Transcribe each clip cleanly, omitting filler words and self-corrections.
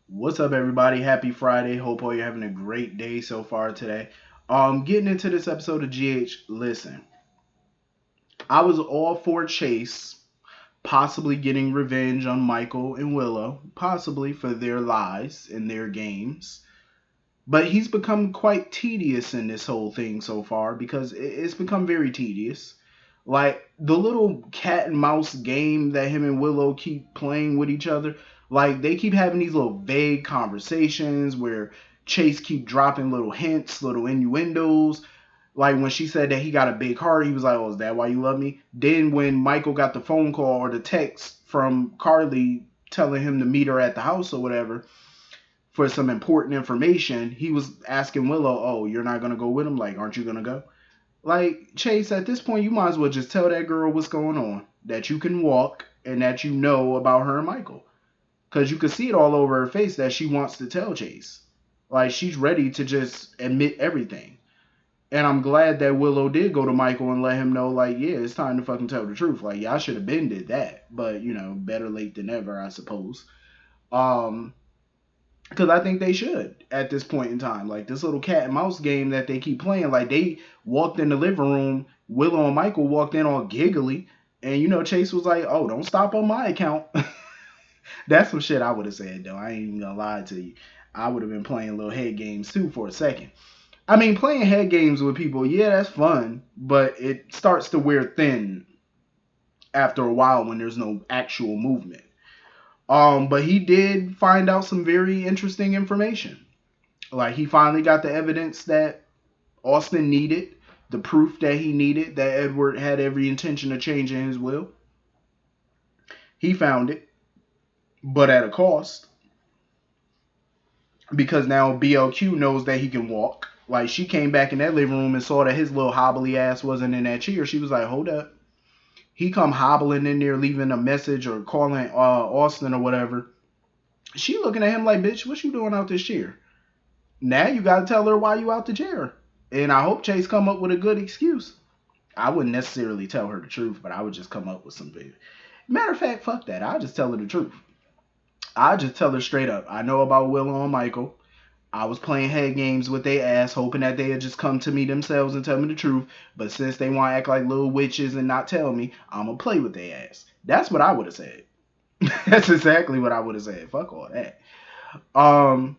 What's up, everybody? Happy Friday. Hope all you're having a great day so far today. Getting into this episode of GH. Listen, I was all for Chase possibly getting revenge on Michael and Willow, possibly for their lies and their games. But he's become quite tedious in this whole thing so far because it's become very tedious. Like the little cat and mouse game that him and Willow keep playing with each other. Like they keep having these little vague conversations where Chase keep dropping little hints, little innuendos. Like when she said that he got a big heart, he was like, "Oh, is that why you love me?" Then when Michael got the phone call or the text from Carly telling him to meet her at the house or whatever for some important information, he was asking Willow, "Oh, you're not gonna go with him? Like, aren't you gonna go?" Like, Chase, at this point, you might as well just tell that girl what's going on, that you can walk and that you know about her and Michael. Because you can see it all over her face that she wants to tell Chase. Like, she's ready to just admit everything. And I'm glad that Willow did go to Michael and let him know, like, yeah, it's time to fucking tell the truth. Like, yeah, I should have been did that. But, better late than never, I suppose. Um, because I think they should at this point in time. Like this little cat and mouse game that they keep playing. Like they walked in the living room, Willow and Michael walked in all giggly, and Chase was like, "Oh, don't stop on my account." That's some shit I would have said though. I ain't even gonna lie to you. I would have been playing little head games too for a second. I mean, playing head games with people, yeah, that's fun, but it starts to wear thin after a while when there's no actual movement. But he did find out some very interesting information. Like he finally got the evidence that Austin needed, the proof that he needed that Edward had every intention of changing his will. He found it, but at a cost. Because now BLQ knows that he can walk. Like she came back in that living room and saw that his little hobbly ass wasn't in that chair. She was like, "Hold up." He come hobbling in there, leaving a message or calling Austin or whatever. She looking at him like, "Bitch, what you doing out this chair?" Now you gotta tell her why you out the chair. And I hope Chase come up with a good excuse. I wouldn't necessarily tell her the truth, but I would just come up with something. Matter of fact, fuck that. I'll just tell her the truth. I just tell her straight up. I know about Willow and Michael. I was playing head games with their ass, hoping that they'd just come to me themselves and tell me the truth. But since they want to act like little witches and not tell me, I'm gonna play with their ass. That's what I would have said. That's exactly what I would have said. Fuck all that. Um.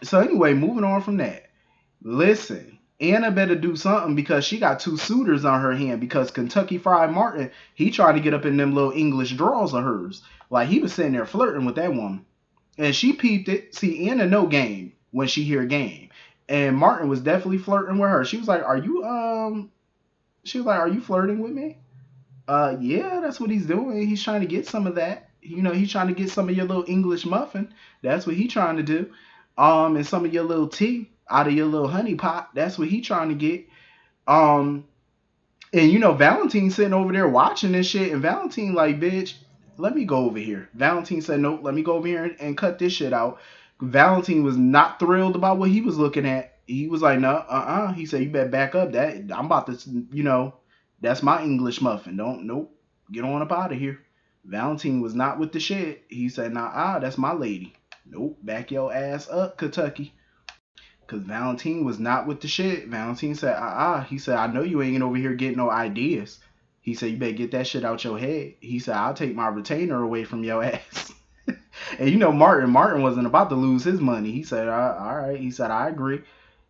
So anyway, moving on from that. Listen, Anna better do something because she got two suitors on her hand because Kentucky Fried Martin, he tried to get up in them little English draws of hers. Like he was sitting there flirting with that woman. And she peeped it. See, Anna know game when she hear game. And Martin was definitely flirting with her. She was like, are you flirting with me? Yeah, that's what he's doing. He's trying to get some of that. He's trying to get some of your little English muffin. That's what he's trying to do. And some of your little tea out of your little honey pot. That's what he's trying to get. Um, and Valentin sitting over there watching this shit, and Valentin like, bitch, let me go over here. Valentin said, nope, let me go over here and cut this shit out. Valentin was not thrilled about what he was looking at. He was like, no, He said, you better back up. That I'm about to, that's my English muffin. Don't, nope, get on up out of here. Valentin was not with the shit. He said, nah, that's my lady. Nope, back your ass up, Kentucky. Because Valentin was not with the shit. Valentin said, He said, I know you ain't over here getting no ideas. He said, you better get that shit out your head. He said, I'll take my retainer away from your ass. And Martin wasn't about to lose his money. He said, all right. He said, I agree.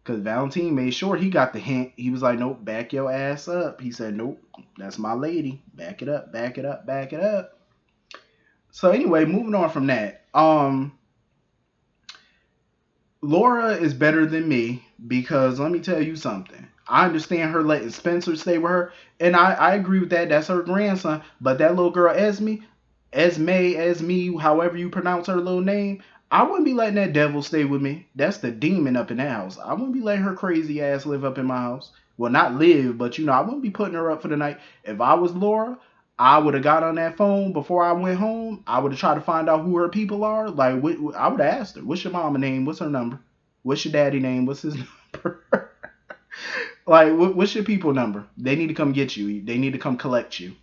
Because Valentin made sure he got the hint. He was like, nope, back your ass up. He said, nope, that's my lady. Back it up, back it up, back it up. So anyway, moving on from that. Laura is better than me because let me tell you something. I understand her letting Spencer stay with her, and I agree with that. That's her grandson. But that little girl, Esme, however you pronounce her little name, I wouldn't be letting that devil stay with me. That's the demon up in that house. I wouldn't be letting her crazy ass live up in my house. Well, not live, but I wouldn't be putting her up for the night. If I was Laura, I would have got on that phone before I went home. I would have tried to find out who her people are. Like, I would have asked her, what's your mama name? What's her number? What's your daddy name? What's his number? Like, what's your people number? They need to come get you. They need to come collect you.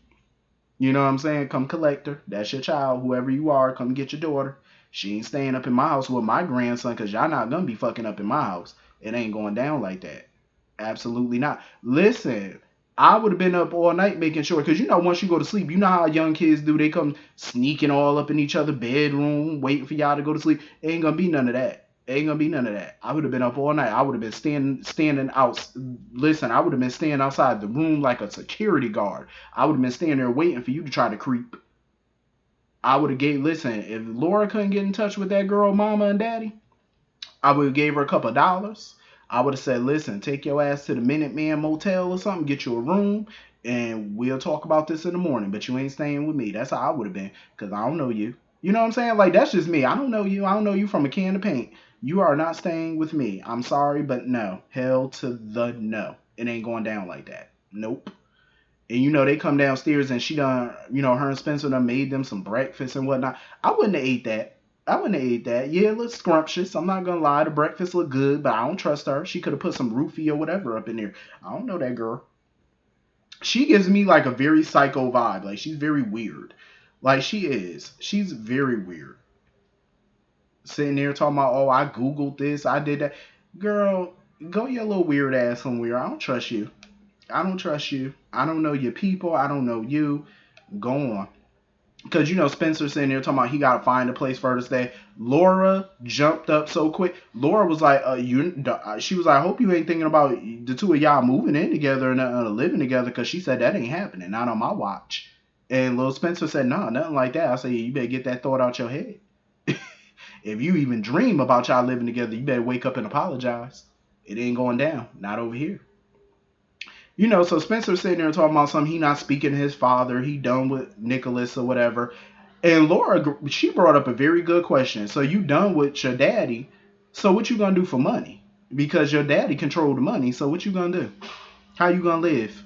You know what I'm saying? Come collect her. That's your child, whoever you are. Come get your daughter. She ain't staying up in my house with my grandson because y'all not going to be fucking up in my house. It ain't going down like that. Absolutely not. Listen, I would have been up all night making sure, because you know, once you go to sleep, you know how young kids do. They come sneaking all up in each other's bedroom, waiting for y'all to go to sleep. Ain't gonna be none of that. Ain't gonna be none of that. I would have been up all night. I would have been standing out. Listen, I would have been standing outside the room like a security guard. I would have been standing there waiting for you to try to creep. I would have gave. Listen, if Laura couldn't get in touch with that girl, mama and daddy, I would have gave her a couple of dollars. I would have said, listen, take your ass to the Minuteman Motel or something, get you a room, and we'll talk about this in the morning. But you ain't staying with me. That's how I would have been, because I don't know you. You know what I'm saying? Like, that's just me. I don't know you. I don't know you from a can of paint. You are not staying with me. I'm sorry, but no. Hell to the no. It ain't going down like that. Nope. And you know, they come downstairs and she done, you know, her and Spencer done made them some breakfast and whatnot. I wouldn't have ate that. I wouldn't have ate that. Yeah, it looks scrumptious. I'm not gonna lie. The breakfast looked good, but I don't trust her. She could have put some roofie or whatever up in there. I don't know that girl. She gives me like a very psycho vibe. Like, she's very weird. Like, she is. She's very weird. Sitting there talking about, oh, I Googled this, I did that. Girl, go your little weird ass somewhere. I don't trust you. I don't trust you. I don't know your people. I don't know you. Go on. Because, you know, Spencer's sitting there talking about he got to find a place for her to stay. Laura jumped up so quick. Laura was like, she was like, I hope you ain't thinking about the two of y'all moving in together and living together, because she said that ain't happening. Not on my watch. And little Spencer said, nah, nothing like that. I said, you better get that thought out your head. If you even dream about y'all living together, you better wake up and apologize. It ain't going down. Not over here. You know, so Spencer's sitting there talking about something. He not speaking to his father. He done with Nicholas or whatever. And Laura, she brought up a very good question. So you done with your daddy. So what you gonna do for money? Because your daddy controlled the money. So what you gonna do? How you gonna live?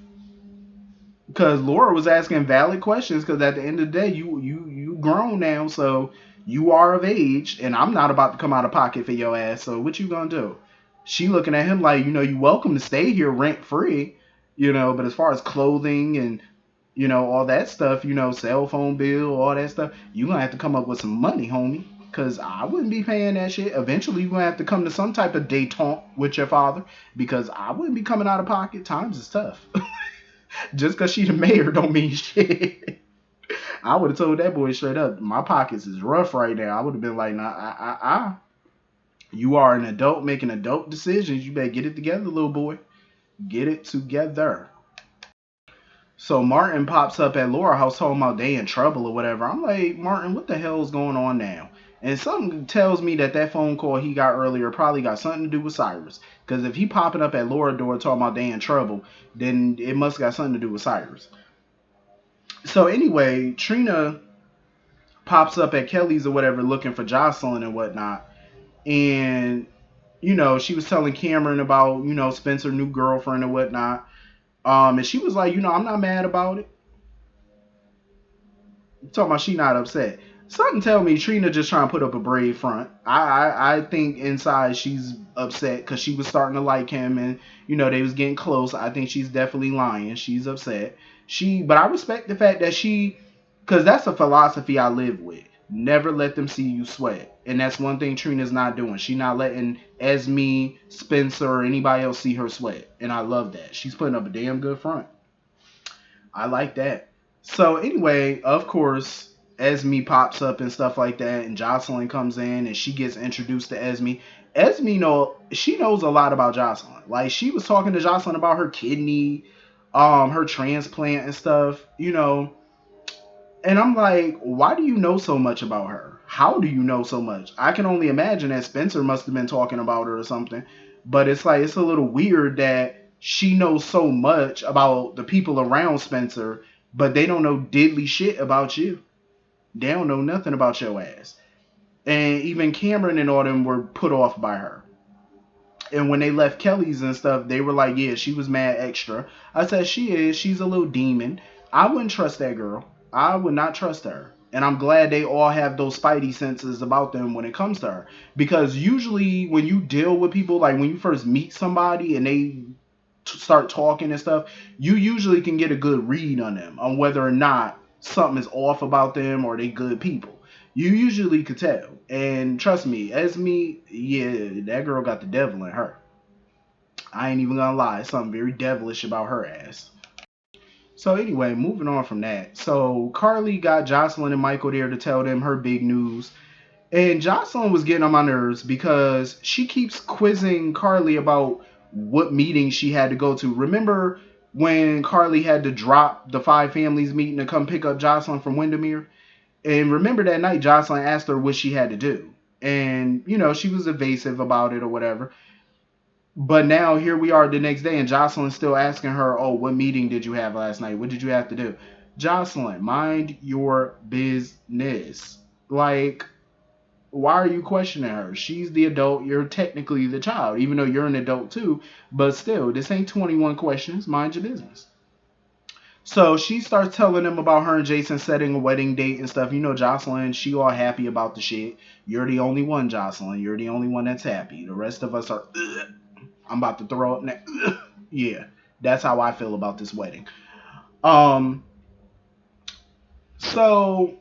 Because Laura was asking valid questions. Because at the end of the day, you grown now. So you are of age. And I'm not about to come out of pocket for your ass. So what you gonna do? She looking at him like, you know, you welcome to stay here rent free. You know, but as far as clothing and, you know, all that stuff, you know, cell phone bill, all that stuff, you gonna have to come up with some money, homie. Because I wouldn't be paying that shit. Eventually, you're gonna have to come to some type of detente with your father. Because I wouldn't be coming out of pocket. Times is tough. Just because she the mayor don't mean shit. I would have told that boy straight up, my pockets is rough right now. I would have been like, nah, you are an adult making adult decisions. You better get it together, little boy. Get it together. So Martin pops up at Laura house talking about they in trouble or whatever. I'm like, Martin, what the hell is going on now? And something tells me that that phone call he got earlier probably got something to do with Cyrus. Because if he popping up at Laura door talking about they in trouble, then it must got something to do with Cyrus. So anyway, Trina pops up at Kelly's or whatever looking for Jocelyn and whatnot. And, you know, she was telling Cameron about, you know, Spencer's new girlfriend and whatnot. And she was like, you know, I'm not mad about it. Talking about she not upset. Something tell me Trina just trying to put up a brave front. I think inside she's upset because she was starting to like him and, you know, they was getting close. I think she's definitely lying. She's upset. But I respect the fact that because that's a philosophy I live with. Never let them see you sweat. And that's one thing Trina's not doing. She not letting Esme, Spencer, or anybody else see her sweat. And I love that. She's putting up a damn good front. I like that. So anyway, of course, Esme pops up and stuff like that, and Jocelyn comes in and she gets introduced to Esme. She knows a lot about Jocelyn. Like, she was talking to Jocelyn about her kidney, her transplant and stuff, you know. And I'm like, why do you know so much about her? How do you know so much? I can only imagine that Spencer must have been talking about her or something. But it's like, it's a little weird that she knows so much about the people around Spencer, but they don't know diddly shit about you. They don't know nothing about your ass. And even Cameron and all them were put off by her. And when they left Kelly's and stuff, they were like, yeah, she was mad extra. I said, she is. She's a little demon. I wouldn't trust that girl. I would not trust her. And I'm glad they all have those spidey senses about them when it comes to her. Because usually when you deal with people, like when you first meet somebody and they start talking and stuff, you usually can get a good read on them, on whether or not something is off about them or they good people. You usually could tell. And trust me, as me, yeah, that girl got the devil in her. I ain't even gonna lie, something very devilish about her ass. So anyway, moving on from that. So Carly got Jocelyn and Michael there to tell them her big news. And Jocelyn was getting on my nerves because she keeps quizzing Carly about what meeting she had to go to. Remember when Carly had to drop the Five Families meeting to come pick up Jocelyn from Windermere? And remember that night Jocelyn asked her what she had to do. And, she was evasive about it or whatever. But now here we are the next day, and Jocelyn's still asking her, "Oh, what meeting did you have last night? What did you have to do?" Jocelyn, mind your business. Like, why are you questioning her? She's the adult. You're technically the child, even though you're an adult too. But still, this ain't 21 questions. Mind your business. So she starts telling them about her and Jason setting a wedding date and stuff. Jocelyn, she all happy about the shit. You're the only one, Jocelyn. You're the only one that's happy. The rest of us are. Ugh. I'm about to throw up now. Yeah, that's how I feel about this wedding. So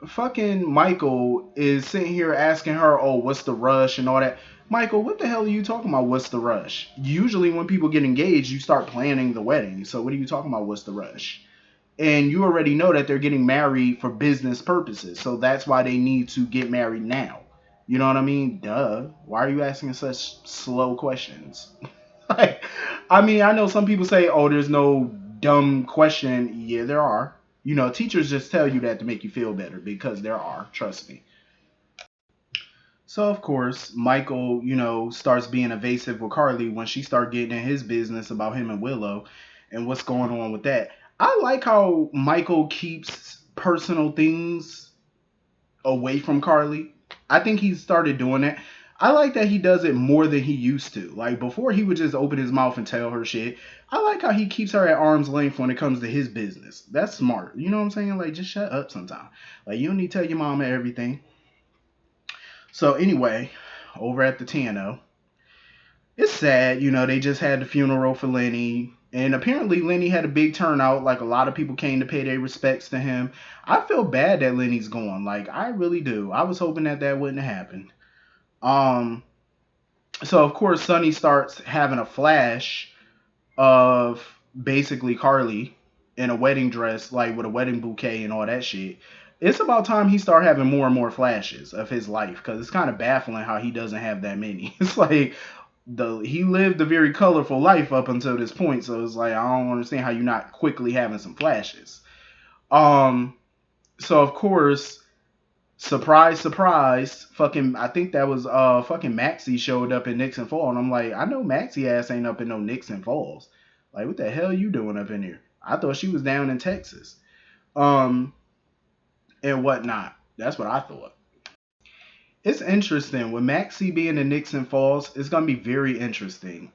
fucking Michael is sitting here asking her, "Oh, what's the rush and all that?" Michael, what the hell are you talking about? What's the rush? Usually, when people get engaged, you start planning the wedding. So what are you talking about? What's the rush? And you already know that they're getting married for business purposes. So that's why they need to get married now. You know what I mean? Duh. Why are you asking such slow questions? Like, I mean, I know some people say, "Oh, there's no dumb question." Yeah, there are. Teachers just tell you that to make you feel better because there are. Trust me. So of course, Michael, starts being evasive with Carly when she starts getting in his business about him and Willow and what's going on with that. I like how Michael keeps personal things away from Carly. I think he started doing that. I like that he does it more than he used to. Like before, he would just open his mouth and tell her shit. I like how he keeps her at arm's length when it comes to his business. That's smart. You know what I'm saying? Like, just shut up sometime. Like, you don't need to tell your mama everything. So anyway, over at the TNO, it's sad. They just had the funeral for Lenny. And apparently Lenny had a big turnout. Like, a lot of people came to pay their respects to him. I feel bad that Lenny's gone. Like, I really do. I was hoping that wouldn't have happened. Um, so of course Sonny starts having a flash of basically Carly in a wedding dress, like with a wedding bouquet and all that shit. It's about time he start having more and more flashes of his life because it's kind of baffling how he doesn't have that many. It's like he lived a very colorful life up until this point, so it's like I don't understand how you're not quickly having some flashes. Um, so of course, surprise, surprise, fucking, I think that was fucking Maxie showed up in Nixon Falls, and I'm like, I know Maxie ass ain't up in no Nixon Falls. Like, what the hell you doing up in here? I thought she was down in Texas. Um, and whatnot. That's what I thought. It's interesting with Maxie being in Nixon Falls. It's gonna be very interesting.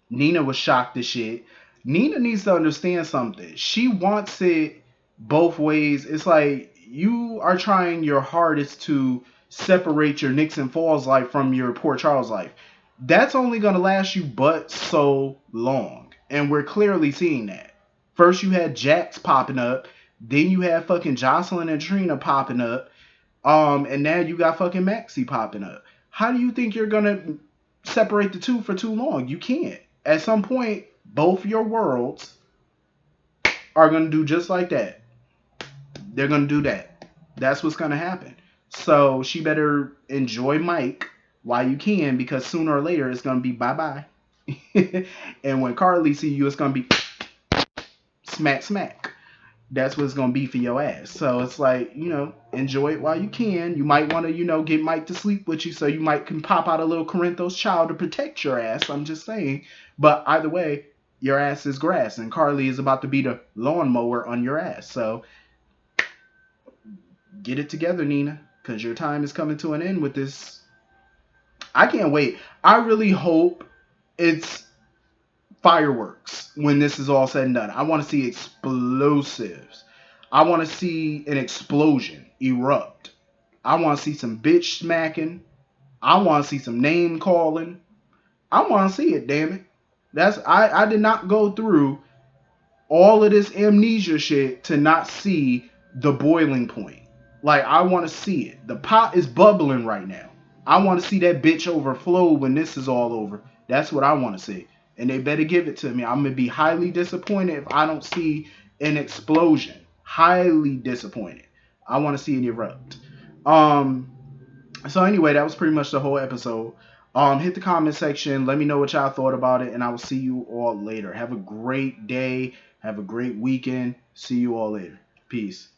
Nina was shocked as shit. Nina needs to understand something. She wants it both ways. It's like you are trying your hardest to separate your Nixon Falls life from your Port Charles life. That's only gonna last you but so long, and we're clearly seeing that. First, you had Jax popping up, then you had fucking Jocelyn and Trina popping up, and now you got fucking Maxie popping up. How do you think you're gonna separate the two for too long? You can't. At some point, both your worlds are gonna do just like that. They're gonna do that. That's what's gonna happen. So she better enjoy Mike while you can, because sooner or later it's gonna be bye bye. And when Carly see you, it's gonna be smack smack. That's what it's gonna be for your ass. So it's like, enjoy it while you can. You might want to, get Mike to sleep with you, so you might can pop out a little Corinthos child to protect your ass. I'm just saying. But either way, your ass is grass, and Carly is about to be the lawnmower on your ass. So get it together, Nina, because your time is coming to an end with this. I can't wait. I really hope it's fireworks when this is all said and done. I want to see explosives. I want to see an explosion erupt. I want to see some bitch smacking. I want to see some name calling. I want to see it, damn it. I did not go through all of this amnesia shit to not see the boiling point. Like, I want to see it. The pot is bubbling right now. I want to see that bitch overflow when this is all over. That's what I want to see. And they better give it to me. I'm going to be highly disappointed if I don't see an explosion. Highly disappointed. I want to see it erupt. So anyway, that was pretty much the whole episode. Hit the comment section. Let me know what y'all thought about it. And I will see you all later. Have a great day. Have a great weekend. See you all later. Peace.